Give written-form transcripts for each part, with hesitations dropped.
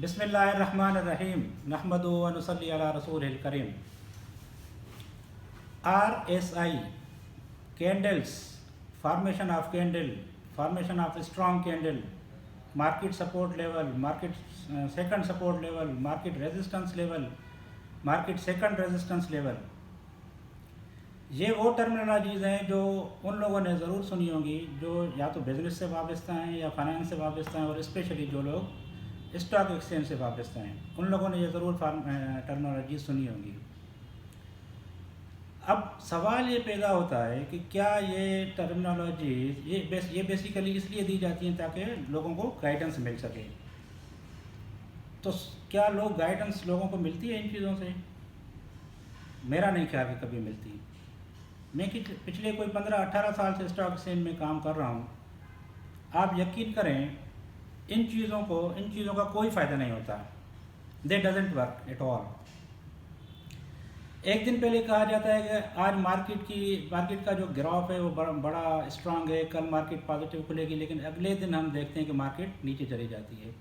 बिस्मिल्लाहिर्रहमानिर्रहीम नहमदु व नुसल्ली अला रसूलिल करीम। RSI candles, formation of candle, formation of strong candle, market support level, market second support level, market resistance level, market second resistance level। ये वो terminologies हैं जो उन लोगों ने ज़रूर सुनी होंगी जो या तो बिज़नेस से वाबस्ता हैं या फाइनेंस से वाबस्ता हैं, और स्पेशली जो लोग स्टॉक एक्सचेंज से वाबस्ता हैं उन लोगों ने ये ज़रूर टर्मिनोलॉजी सुनी होंगी। अब सवाल ये पैदा होता है कि क्या ये टर्मिनोलॉजी ये बेसिकली इसलिए दी जाती हैं ताकि लोगों को गाइडेंस मिल सके। तो क्या गाइडेंस लोगों को मिलती है इन चीज़ों से? मेरा नहीं ख्याल कि कभी मिलती। मैं कि पिछले कोई 15-18 साल से स्टॉक एक्सचेंज में काम कर रहा हूँ। आप यकीन करें इन चीज़ों का कोई फ़ायदा नहीं होता। दे डजेंट वर्क एट ऑल। एक दिन पहले कहा जाता है कि आज मार्केट का जो ग्राफ है वो बड़ा स्ट्रांग है, कल मार्केट पॉजिटिव खुलेगी, लेकिन अगले दिन हम देखते हैं कि मार्केट नीचे चली जाती है।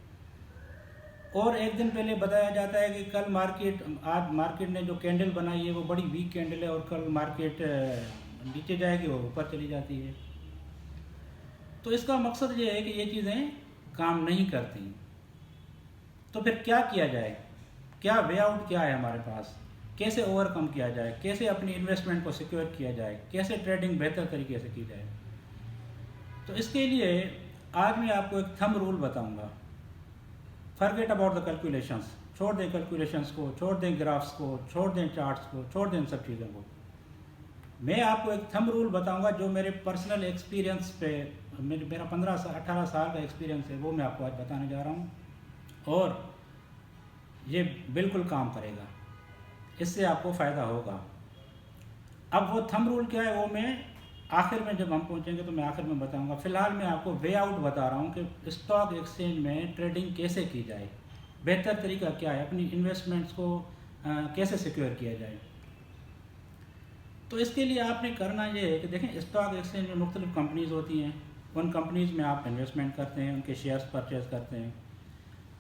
और एक दिन पहले बताया जाता है कि आज मार्केट ने जो कैंडल बनाई है वो बड़ी वीक कैंडल है और कल मार्केट नीचे जाएगी, वो ऊपर चली जाती है। तो इसका मकसद ये है कि ये चीज़ें काम नहीं करती। तो फिर क्या किया जाए? क्या वे आउट क्या है हमारे पास? कैसे ओवरकम किया जाए? कैसे अपनी इन्वेस्टमेंट को सिक्योर किया जाए? कैसे ट्रेडिंग बेहतर तरीके से की जाए? तो इसके लिए आज मैं आपको एक थंब रूल बताऊंगा। फॉरगेट अबाउट द कैलकुलेशंस, छोड़ दें कैलकुलेशंस को, छोड़ दें ग्राफ्स को, छोड़ दें चार्ट्स को, छोड़ दें सब चीज़ों को। मैं आपको एक थंब रूल बताऊंगा जो मेरे पर्सनल एक्सपीरियंस पे, मेरा 15-18 साल का एक्सपीरियंस है, वो मैं आपको आज बताने जा रहा हूँ और ये बिल्कुल काम करेगा, इससे आपको फ़ायदा होगा। अब वो थंब रूल क्या है वो मैं आखिर में, जब हम पहुंचेंगे तो मैं आखिर में बताऊंगा। फ़िलहाल मैं आपको वे आउट बता रहा हूं कि स्टॉक एक्सचेंज में ट्रेडिंग कैसे की जाए, बेहतर तरीका क्या है, अपनी इन्वेस्टमेंट्स को कैसे सिक्योर किया जाए। तो इसके लिए आपने करना ये है कि देखें, स्टॉक एक्सचेंज में मुख्तलिफ़ कंपनीज़ होती हैं, उन कंपनीज़ में आप इन्वेस्टमेंट करते हैं, उनके शेयर्स परचेज़ करते हैं।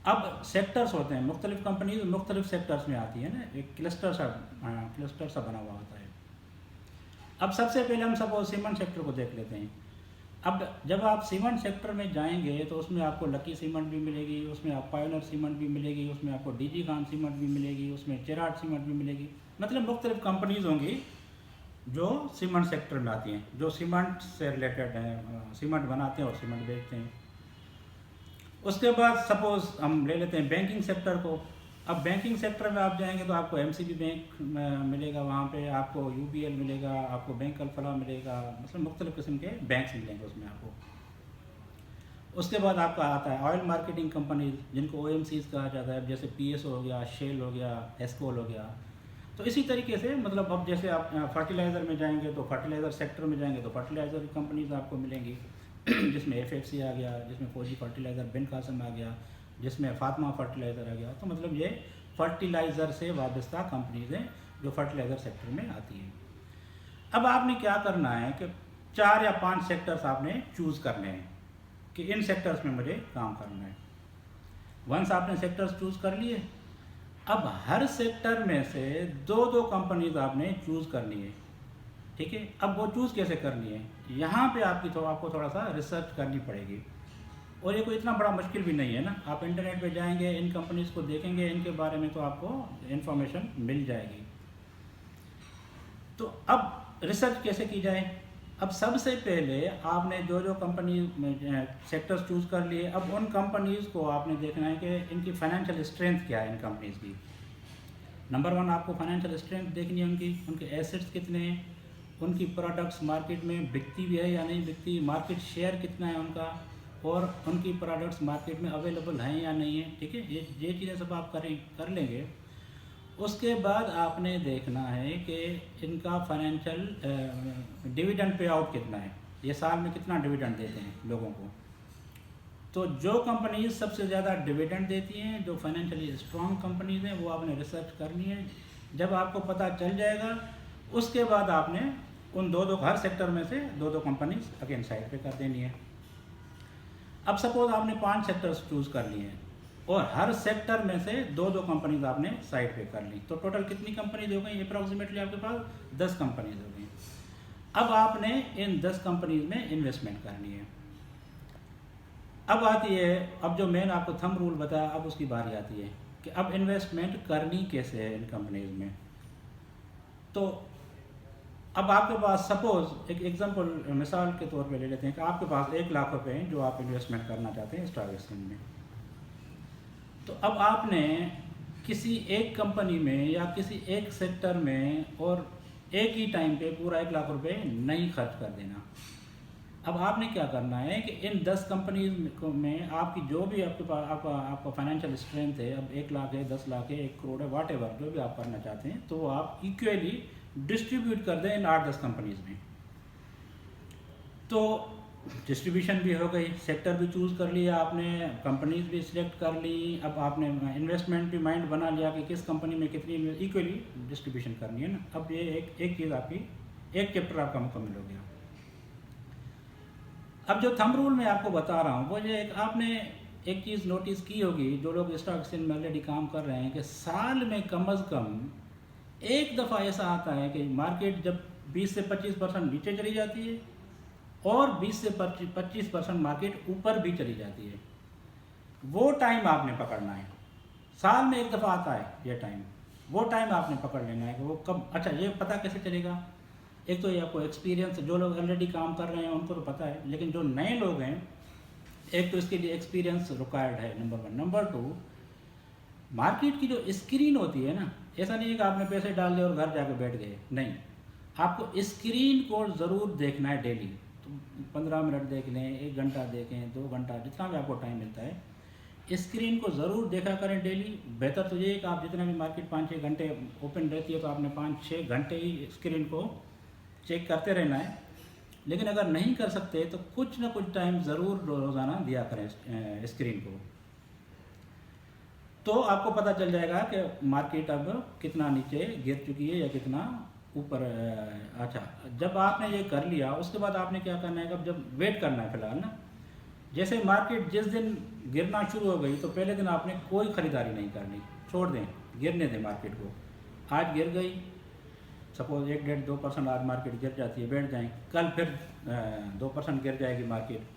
अब सेक्टर्स होते हैं, मुख्तलिफ़ कंपनीज मुख्तलिफ़ सेक्टर्स में आती है ना, एक क्लस्टर सा बना हुआ होता है। अब सबसे पहले हम सपोज सीमेंट सेक्टर को देख लेते हैं। अब जब आप सीमेंट सेक्टर में जाएंगे तो उसमें आपको लकी सीमेंट भी मिलेगी, उसमें आप पायोनियर सीमेंट भी मिलेगी, उसमें आपको डीजी खान सीमेंट भी मिलेगी, उसमें चेराट सीमेंट भी मिलेगी। मतलब मुख्तलिफ़ कंपनीज होंगी जो सीमेंट सेक्टर में आती हैं, जो सीमेंट से रिलेटेड हैं, सीमेंट बनाते हैं और सीमेंट बेचते हैं। उसके बाद सपोज़ हम ले लेते हैं बैंकिंग सेक्टर को। अब बैंकिंग सेक्टर में आप जाएंगे तो आपको एमसीबी बैंक मिलेगा, वहाँ पे आपको यूबीएल मिलेगा, आपको बैंक अल्फला मिलेगा, मतलब मुख्तलिफ़ किस्म के बैंक्स मिलेंगे उसमें आपको। उसके बाद आपका आता है ऑयल मार्केटिंग कंपनी, जिनको ओएमसीज कहा जाता है, जैसे पीएसओ हो गया, शेल हो गया, एस्कोल हो गया। तो इसी तरीके से मतलब अब जैसे आप फर्टिलाइज़र में जाएंगे तो फर्टिलाइज़र सेक्टर में जाएंगे तो फर्टिलाइज़र की कंपनीज आपको मिलेंगी, जिसमें एफएफसी आ गया, जिसमें फौजी फर्टिलाइज़र बिन कासम आ गया, जिसमें फातिमा फर्टिलाइज़र आ गया। तो मतलब ये फर्टिलाइज़र से वाबस्ता कंपनीज हैं जो फर्टिलाइज़र सेक्टर में आती हैं। अब आपने क्या करना है कि 4 या 5 सेक्टर्स आपने चूज़ करने हैं कि इन सेक्टर्स में मुझे काम करना है। वंस आपने सेक्टर्स चूज़ कर लिए, अब हर सेक्टर में से 2-2 कंपनीज आपने चूज़ करनी है। ठीक है, अब वो चूज़ कैसे करनी है, यहाँ पे आपको थोड़ा सा रिसर्च करनी पड़ेगी। और ये कोई इतना बड़ा मुश्किल भी नहीं है ना, आप इंटरनेट पे जाएंगे, इन कंपनीज़ को देखेंगे, इनके बारे में तो आपको इन्फॉर्मेशन मिल जाएगी। तो अब रिसर्च कैसे की जाए? अब सबसे पहले आपने जो कंपनी सेक्टर्स चूज़ कर लिए, अब उन कंपनीज़ को आपने देखना है कि इनकी फाइनेंशियल स्ट्रेंथ क्या है इन कंपनीज़ की। नंबर 1 आपको फाइनेंशियल स्ट्रेंथ देखनी है उनके एसेट्स कितने हैं, उनकी प्रोडक्ट्स मार्केट में बिकती भी है या नहीं बिकती, मार्केट शेयर कितना है उनका, और उनकी प्रोडक्ट्स मार्केट में अवेलेबल हैं या नहीं है। ठीक है, ये चीज़ें सब आप कर लेंगे। उसके बाद आपने देखना है कि इनका फाइनेंशियल डिविडेंड पे आउट कितना है, ये साल में कितना डिविडेंड देते हैं लोगों को। तो जो कंपनीज सबसे ज़्यादा डिविडेंड देती हैं, जो फाइनेंशियली स्ट्रॉन्ग कंपनीज हैं, वो आपने रिसर्च करनी है। जब आपको पता चल जाएगा, उसके बाद आपने उन 2-2 हर सेक्टर में से 2-2 कंपनीज अगेन साइड पे कर देनी है। अब सपोज आपने 5 सेक्टर्स चूज़ कर लिए हैं, और हर सेक्टर में से दो दो कंपनीज आपने साइड पे कर ली, तो टोटल कितनी कंपनीज हो गई अप्रॉक्सीमेटली आपके पास 10 कंपनीज हो गई। अब आपने इन 10 कंपनीज में इन्वेस्टमेंट करनी है। अब आती है, अब जो मैंने आपको थंब रूल बताया, अब उसकी बारी आती है कि अब इन्वेस्टमेंट करनी कैसे है इन कंपनीज में। तो अब आपके पास सपोज एक एग्जांपल मिसाल के तौर पे ले लेते हैं कि आपके पास 1 लाख रुपए हैं जो आप इन्वेस्टमेंट करना चाहते हैं स्टॉक एक्सचेंज में। तो अब आपने किसी एक कंपनी में या किसी एक सेक्टर में और एक ही टाइम पे पूरा 1 लाख रुपए नहीं खर्च कर देना। अब आपने क्या करना है कि इन 10 कंपनीज में आपकी जो भी आपके पास आपका फाइनेंशियल स्ट्रेंथ है, अब 1 लाख है, 10 लाख है, 1 करोड़ है, वाट एवर जो भी आप करना चाहते हैं, तो वो आप इक्वली डिस्ट्रीब्यूट कर दें इन 8-10 कंपनीज में। तो डिस्ट्रीब्यूशन भी हो गई, सेक्टर भी चूज़ कर लिया आपने, कंपनीज भी सिलेक्ट कर ली, अब आपने इन्वेस्टमेंट भी माइंड बना लिया कि किस कंपनी में कितनी इक्वली डिस्ट्रीब्यूशन करनी है ना। अब ये एक चीज़ आपकी, एक चैप्टर आपका मुकम्मल हो गया। अब जो थंब रूल मैं आपको बता रहा हूँ वो ये आपने एक चीज़ नोटिस की होगी, जो लोग स्टॉक एक्सचेंज में ऑलरेडी काम कर रहे हैं, कि साल में कम अज़ कम एक दफ़ा ऐसा आता है कि मार्केट जब 20 से 25% नीचे चली जाती है और 20 से 25% मार्केट ऊपर भी चली जाती है। वो टाइम आपने पकड़ना है, साल में एक दफ़ा आता है ये टाइम, वो टाइम आपने पकड़ लेना है कि वो कब। अच्छा, ये पता कैसे चलेगा? एक तो ये आपको एक्सपीरियंस, जो लोग ऑलरेडी काम कर रहे हैं उनको तो पता है, लेकिन जो नए लोग हैं, एक तो इसके लिए एक्सपीरियंस रिक्वायर्ड है, नंबर 1। नंबर 2, मार्केट की जो स्क्रीन होती है ना, ऐसा नहीं है कि आपने पैसे डाल दिए और घर जाके बैठ गए, नहीं, आपको स्क्रीन को ज़रूर देखना है डेली। तो 15 मिनट देख लें, 1 घंटा देखें, 2 घंटा, जितना भी आपको टाइम मिलता है, स्क्रीन को ज़रूर देखा करें डेली। बेहतर तो ये है कि आप जितना भी मार्केट 5-6 घंटे ओपन रहती है तो आपने 5-6 घंटे ही स्क्रीन को चेक करते रहना है। लेकिन अगर नहीं कर सकते तो कुछ ना कुछ टाइम ज़रूर रोज़ाना दिया करें स्क्रीन को, तो आपको पता चल जाएगा कि मार्केट अब कितना नीचे गिर चुकी है या कितना ऊपर। अच्छा, जब आपने ये कर लिया उसके बाद आपने क्या करना है, जब वेट करना है फिलहाल ना। जैसे मार्केट जिस दिन गिरना शुरू हो गई तो पहले दिन आपने कोई ख़रीदारी नहीं करनी, छोड़ दें, गिरने दें मार्केट को। आज गिर गई, सपोज 1-1.5-2% आज मार्केट गिर जाती है, बैठ जाएं, कल फिर 2% गिर जाएगी मार्केट।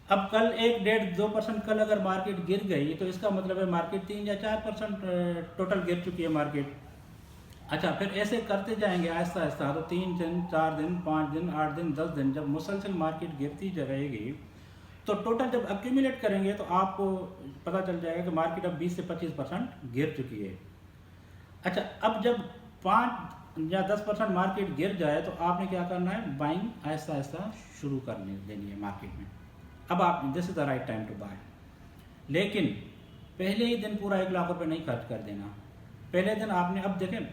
अब कल 1-1.5-2% कल अगर मार्केट गिर गई तो इसका मतलब है मार्केट 3 या 4% टोटल गिर चुकी है मार्केट। अच्छा, फिर ऐसे करते जाएंगे आहिस्ता आहिस्ता, तो 3 दिन, 4 दिन, 5 दिन, 8 दिन, 10 दिन, जब मुसलसल मार्केट गिरती रहेगी तो टोटल जब एक्यूमुलेट करेंगे तो आपको पता चल जाएगा कि मार्केट अब 20 से 25% गिर चुकी है। अच्छा, अब जब 5 या 10% मार्केट गिर जाए तो आपने क्या करना है, बाइंग आहिस्ता आहिस्ता शुरू करने देनी है मार्केट में। अब आप, this is the right time to buy. लेकिन पहले ही दिन पूरा 1 लाख रुपए नहीं खर्च कर देना। पहले दिन आपने, अब देखें,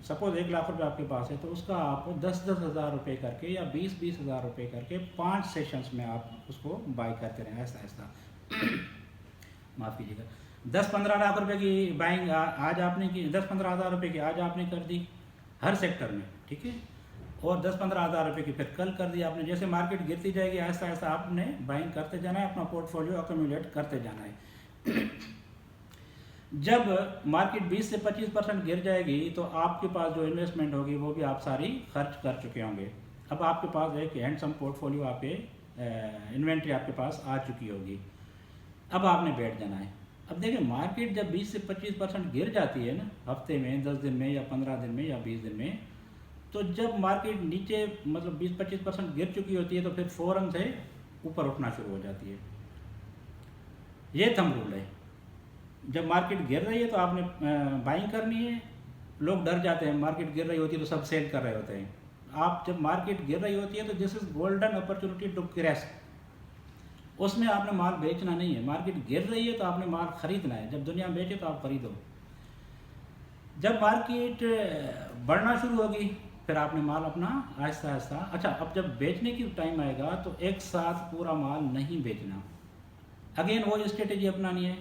सपोज 1 लाख रुपए आपके पास है तो उसका आप 10-10 हज़ार रुपये करके या 20-20 हज़ार रुपये करके 5 सेशंस में आप उसको बाय करते रहें आहिस्ता आहिस्ता। माफ़ कीजिएगा, 10-15 लाख रुपए की बाइंग आज आपने की, 10-15 हज़ार रुपये की आज आपने कर दी हर सेक्टर में, ठीक है, और 10-15 हज़ार रुपये की फिर कल कर दी आपने। जैसे मार्केट गिरती जाएगी आहिस्ता आहिस्ता आपने बाइंग करते जाना है, अपना पोर्टफोलियो अक्यूमुलेट करते जाना है। जब मार्केट 20 से 25% गिर जाएगी तो आपके पास जो इन्वेस्टमेंट होगी वो भी आप सारी खर्च कर चुके होंगे। अब आपके पास एक हैंडसम पोर्टफोलियो, आपके इन्वेंट्री आपके पास आ चुकी होगी। अब आपने बैठ जाना है। अब देखिए, मार्केट जब 20 से 25% गिर जाती है ना, हफ्ते में, 10 दिन में या 15 दिन में या 20 दिन में, तो जब मार्केट नीचे मतलब 20-25% गिर चुकी होती है तो फिर फ़ौरन से ऊपर उठना शुरू हो जाती है। ये थंब रूल है। जब मार्केट गिर रही है तो आपने बाइंग करनी है। लोग डर जाते हैं, मार्केट गिर रही होती है तो सब सेल कर रहे होते हैं। आप जब मार्केट गिर रही होती है तो this is golden opportunity to crash, उसमें आपने माल बेचना नहीं है। मार्केट गिर रही है तो आपने माल खरीदना है। जब दुनिया बेचे तो आप खरीदो। जब मार्केट बढ़ना शुरू होगी फिर आपने माल अपना आहिस्ता आहिस्ता। अच्छा, अब जब बेचने की टाइम आएगा तो एक साथ पूरा माल नहीं बेचना। अगेन वो स्ट्रेटेजी अपनानी है,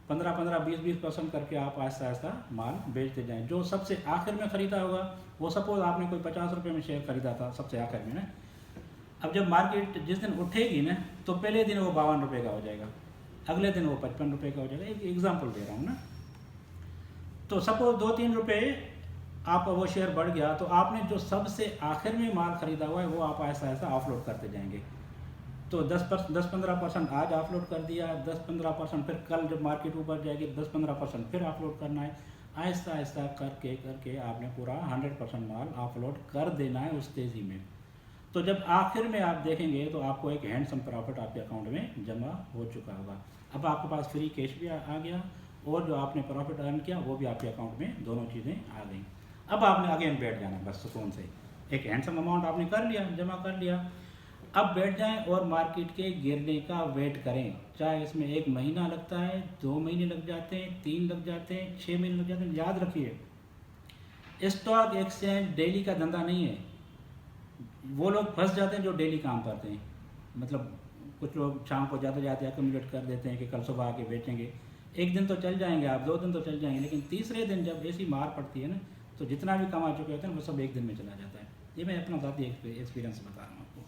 15-15, 20-20% करके आप आहिस्ता आहिस्ता माल बेचते जाएं। जो सबसे आखिर में ख़रीदा होगा, वो सपोज आपने कोई 50 रुपये में शेयर ख़रीदा था सबसे आखिर में ना, अब जब मार्केट जिस दिन उठेगी ना तो पहले दिन वो 52 रुपये का हो जाएगा। अगले दिन वो 55 रुपये का हो जाएगा। एक एग्जांपल दे रहा हूँ ना। तो सपोज 2-3 रुपये आपका वो शेयर बढ़ गया, तो आपने जो सबसे आखिर में माल ख़रीदा हुआ है वो आप ऐसा ऐसा ऑफलोड करते जाएंगे। तो 10-15% आज ऑफलोड कर दिया, 10-15% फिर कल जब मार्केट ऊपर जाएगी 10-15% फिर ऑफलोड करना है। आहिस्ता आहिस्ता करके करके आपने पूरा 100% माल ऑफलोड कर देना है उस तेज़ी में। तो जब आखिर में आप देखेंगे तो आपको एक हैंडसम प्रॉफिट आपके अकाउंट में जमा हो चुका होगा। अब आपके पास फ्री कैश भी आ गया और जो आपने प्रॉफिट अर्न किया वो भी आपके अकाउंट में, दोनों चीज़ें आ गई। अब आपने अगेन बैठ जाना बस सुकून से, एक हैंडसम अमाउंट आपने कर लिया, जमा कर लिया। अब बैठ जाएं और मार्केट के गिरने का वेट करें, चाहे इसमें 1 महीना लगता है, 2 महीने लग जाते हैं, 3 लग जाते हैं, 6 महीने लग जाते हैं। याद रखिए स्टॉक एक्सचेंज डेली का धंधा नहीं है। वो लोग फंस जाते हैं जो डेली काम करते हैं, मतलब कुछ लोग शाम को जाते जाते एक्यूमुलेट कर देते हैं कि कल सुबह आके बेचेंगे। एक दिन तो चल जाएंगे आप, 2 दिन तो चल जाएंगे, लेकिन तीसरे दिन जब ऐसी मार पड़ती है ना, तो जितना भी कमा चुके होते हैं वो सब एक दिन में चला जाता है। ये मैं अपना ज़ाती एक्सपीरियंस बता रहा हूँ आपको।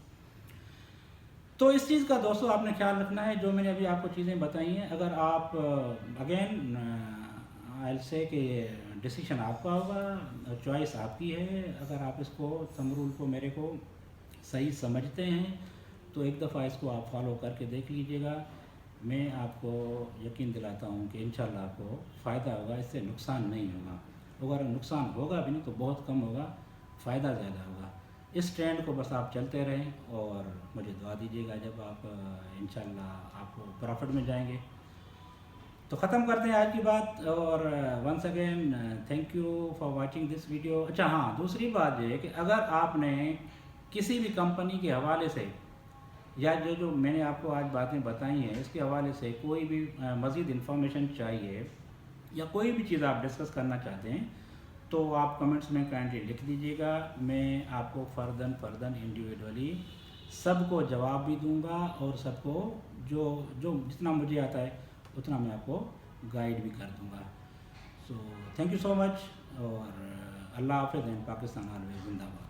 तो इस चीज़ का दोस्तों आपने ख्याल रखना है, जो मैंने अभी आपको चीज़ें बताई हैं। अगर आप अगेन आई से कि डिसीजन आपका होगा, चॉइस आपकी है। अगर आप इसको समरूल को मेरे को सही समझते हैं तो एक दफ़ा इसको आप फॉलो करके देख लीजिएगा। मैं आपको यकीन दिलाता हूँ कि इंशाल्लाह आपको फ़ायदा होगा, इससे नुकसान नहीं होगा। अगर नुकसान होगा भी नहीं तो बहुत कम होगा, फ़ायदा ज़्यादा होगा। इस ट्रेंड को बस आप चलते रहें और मुझे दुआ दीजिएगा जब आप इंशाल्लाह आप प्रॉफिट में जाएंगे। तो ख़त्म करते हैं आज की बात, और once again thank you for watching this video. अच्छा हाँ, दूसरी बात ये है कि अगर आपने किसी भी कंपनी के हवाले से या जो मैंने आपको आज बातें बताई हैं इसके हवाले से कोई भी मज़ीद इन्फॉर्मेशन चाहिए या कोई भी चीज़ आप डिस्कस करना चाहते हैं तो आप कमेंट्स में काइंडली लिख दीजिएगा। मैं आपको फ़र्दन इंडिविजुअली सबको जवाब भी दूंगा और सबको जो जो जितना मुझे आता है उतना मैं आपको गाइड भी कर दूंगा। So thank you so much, और अल्लाह हाफ़िज़ एंड पाकिस्तान ऑलवेज़ जिंदाबाद।